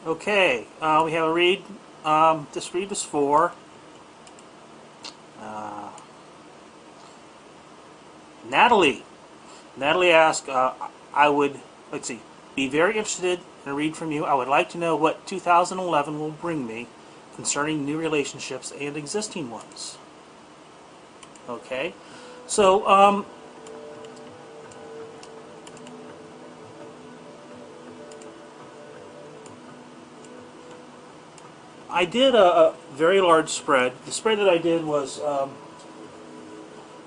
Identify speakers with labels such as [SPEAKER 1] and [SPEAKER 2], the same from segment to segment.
[SPEAKER 1] Okay, we have a read. This read is for uh, Natalie. Natalie asked, I would, let's see, be very interested in a read from you. I would like to know what 2011 will bring me concerning new relationships and existing ones. Okay, so I did a very large spread. The spread that I did was,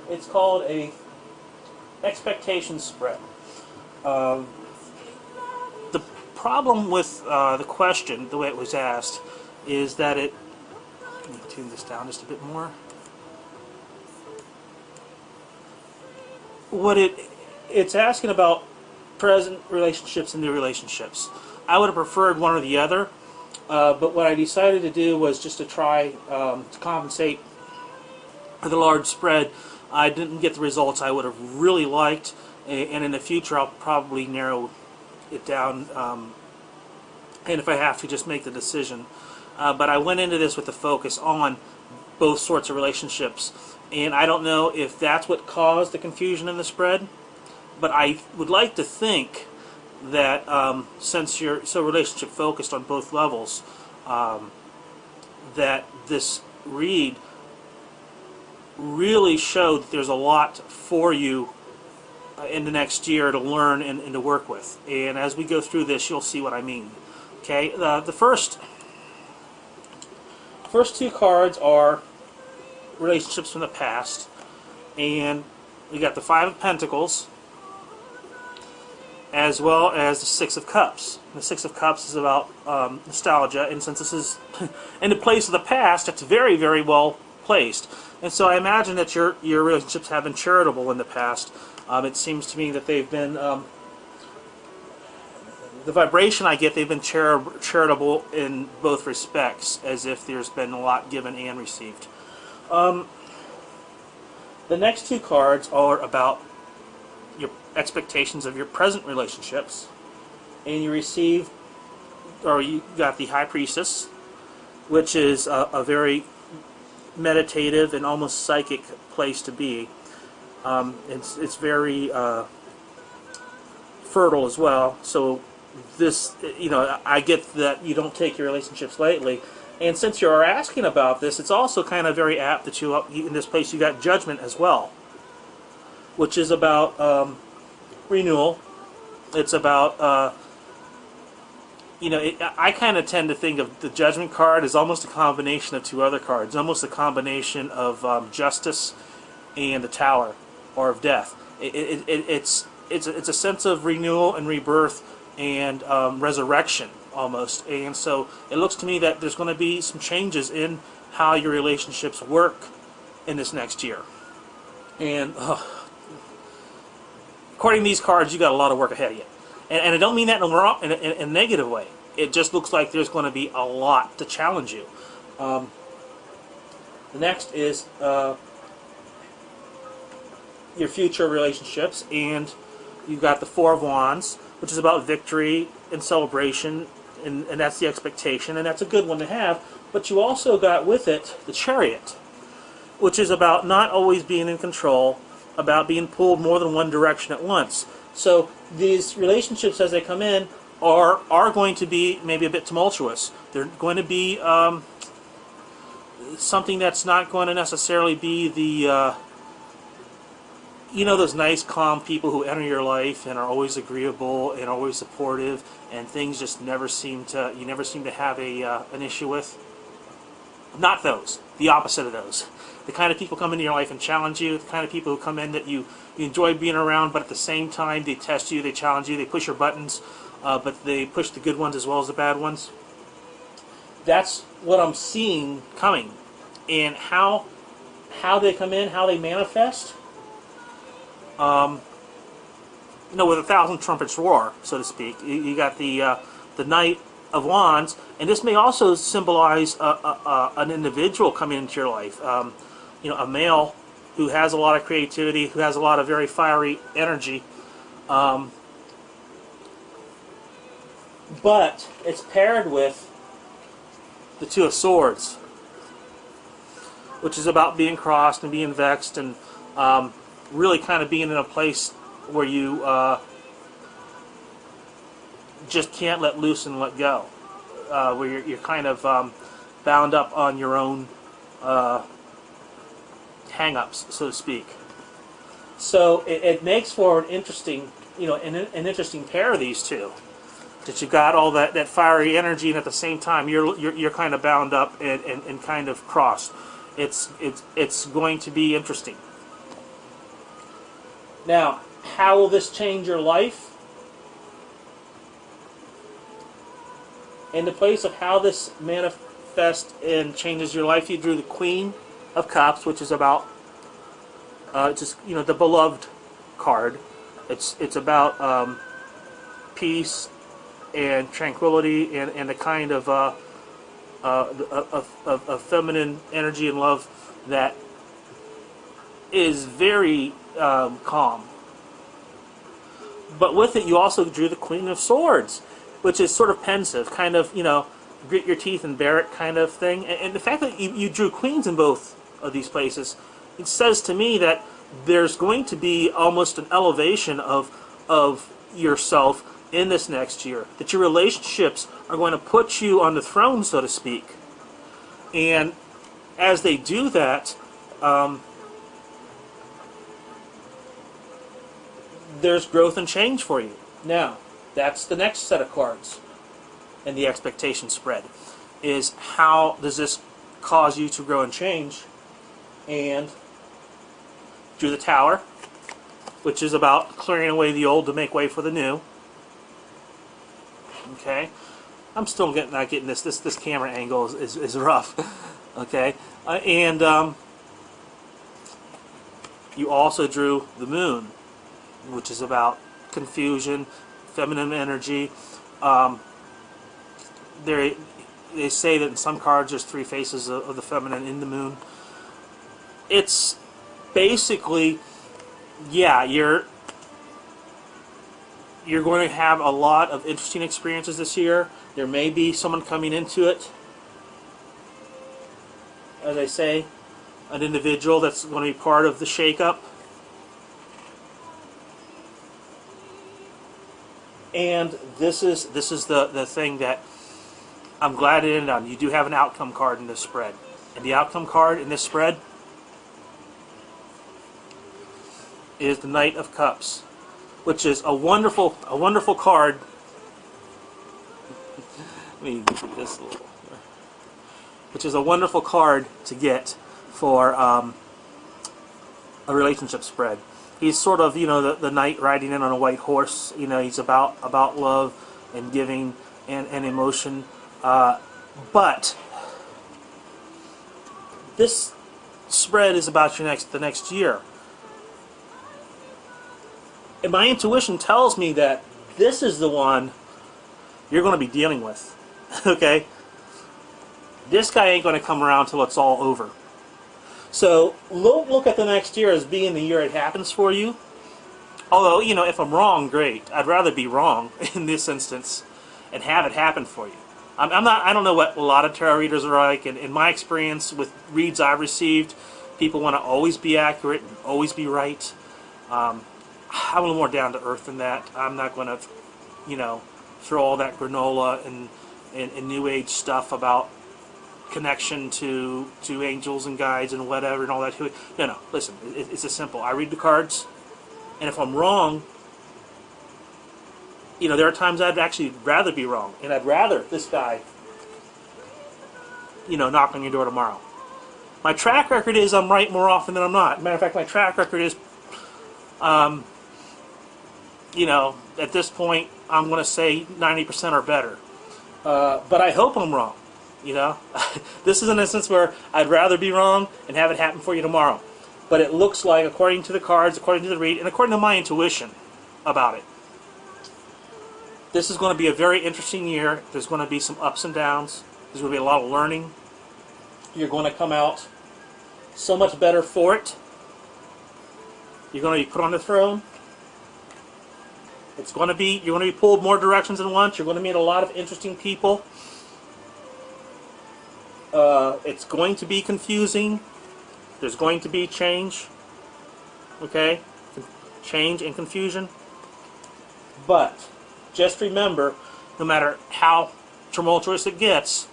[SPEAKER 1] it's called a expectation spread. Um, the problem with the question, the way it was asked, is that it. Let me tune this down just a bit more. What it's asking about present relationships and new relationships. I would have preferred one or the other, but what I decided to do was just to try to compensate for the large spread. I didn't get the results I would have really liked, and in the future I'll probably narrow it down, and if I have to, just make the decision. But I went into this with the focus on both sorts of relationships, and I don't know if that's what caused the confusion in the spread, but I would like to think that since you're so relationship focused on both levels, that this read really showed that there's a lot for you in the next year to learn and to work with. And as we go through this, you'll see what I mean. Okay, the first two cards are relationships from the past, and we got the Five of Pentacles as well as the Six of Cups. The Six of Cups is about nostalgia, and since this is in the place of the past, it's very, very well placed. And so I imagine that your relationships have been charitable in the past. It seems to me that they've been, the vibration I get, they've been charitable in both respects, as if there's been a lot given and received. The next two cards are about your expectations of your present relationships, and you receive, or you got the High Priestess, which is a very meditative and almost psychic place to be. It's very fertile as well. So this, I get that you don't take your relationships lightly, and since you're asking about this, it's also kind of very apt that you in this place you got Judgment as well, which is about renewal. It's about I kind of tend to think of the Judgment card as almost a combination of two other cards, almost a combination of Justice and the Tower, or of Death. It's a sense of renewal and rebirth and resurrection almost. And so it looks to me that there's going to be some changes in how your relationships work in this next year. And according to these cards, you got a lot of work ahead of you. And I don't mean that in a negative way. It just looks like there's going to be a lot to challenge you. The next is your future relationships, and you've got the Four of Wands, which is about victory and celebration, and that's the expectation, and that's a good one to have. But you also got with it the Chariot, which is about not always being in control, about being pulled more than one direction at once. So these relationships, as they come in, are going to be maybe a bit tumultuous. They're going to be something that's not going to necessarily be the those nice, calm people who enter your life and are always agreeable and always supportive, and things just never seem to have an issue with. Not those. The opposite of those. The kind of people come into your life and challenge you. The kind of people who come in that you enjoy being around, but at the same time they test you, they challenge you, they push your buttons, but they push the good ones as well as the bad ones. That's what I'm seeing coming, and how they come in, how they manifest. With 1,000 trumpets roar, so to speak. You got the Knight of Wands, and this may also symbolize an individual coming into your life. A male who has a lot of creativity, who has a lot of very fiery energy, but it's paired with the Two of Swords, which is about being crossed and being vexed and really kind of being in a place where you just can't let loose and let go, where you're kind of bound up on your own hang-ups, so to speak. So it makes for an interesting, an interesting pair of these two. That you've got all that fiery energy, and at the same time you're kind of bound up and kind of crossed. It's going to be interesting. Now, how will this change your life? In the place of how this manifests and changes your life, you drew the Queen of Cups, which is about the beloved card. It's about peace and tranquility and the kind of feminine energy and love that is very calm. But with it, you also drew the Queen of Swords, which is sort of pensive, kind of, grit your teeth and bear it kind of thing. And the fact that you drew queens in both of these places, it says to me that there's going to be almost an elevation of yourself in this next year. That your relationships are going to put you on the throne, so to speak. And as they do that, there's growth and change for you. Now, that's the next set of cards in the expectation spread, is how does this cause you to grow and change? And drew the Tower, which is about clearing away the old to make way for the new. Okay, I'm still not getting this. This camera angle is rough. Okay, and you also drew the Moon, which is about confusion, feminine energy. They say that in some cards there's 3 faces of the feminine in the Moon. It's basically, yeah, you're going to have a lot of interesting experiences this year. There may be someone coming into it, as I say, an individual that's going to be part of the shakeup. And this is the thing that I'm glad it ended on. You do have an outcome card in this spread. And the outcome card in this spread is the Knight of Cups, which is a wonderful card. Let me do this a little. Which is a wonderful card to get for a relationship spread. He's sort of, the knight riding in on a white horse. He's about love and giving and emotion. But this spread is about the next year. And my intuition tells me that this is the one you're going to be dealing with. Okay? This guy ain't going to come around till it's all over. So look at the next year as being the year it happens for you. Although, if I'm wrong, great. I'd rather be wrong in this instance and have it happen for you. I don't know what a lot of tarot readers are like, and in my experience with reads I've received, people want to always be accurate and always be right. I'm a little more down to earth than that. I'm not going to, throw all that granola and new age stuff about connection to angels and guides and whatever and all that. No, listen, it's as simple. I read the cards, and if I'm wrong, there are times I'd actually rather be wrong, and I'd rather this guy, knock on your door tomorrow. My track record is I'm right more often than I'm not. Matter of fact, my track record is, at this point, I'm going to say 90% or better. But I hope I'm wrong. This is an instance where I'd rather be wrong and have it happen for you tomorrow. But it looks like, according to the cards, according to the read, and according to my intuition about it, this is going to be a very interesting year. There's going to be some ups and downs. There's going to be a lot of learning. You're going to come out so much better for it. You're going to be put on the throne. It's going to be, you're going to be pulled more directions than once. You're going to meet a lot of interesting people. It's going to be confusing. There's going to be change. Okay? Change and confusion. But just remember, no matter how tumultuous it gets,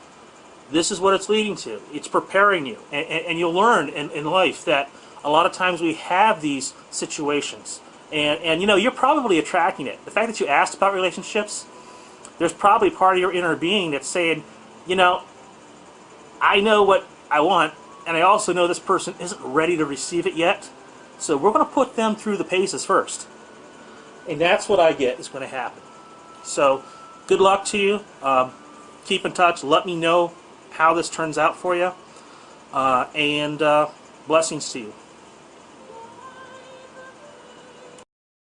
[SPEAKER 1] this is what it's leading to. It's preparing you. And you'll learn in life that a lot of times we have these situations. And you know, you're probably attracting it. The fact that you asked about relationships, there's probably part of your inner being that's saying, you know, I know what I want, and I also know this person isn't ready to receive it yet. So we're going to put them through the paces first. And that's what I get is going to happen. So good luck to you. Keep in touch. Let me know how this turns out for you. And blessings to you.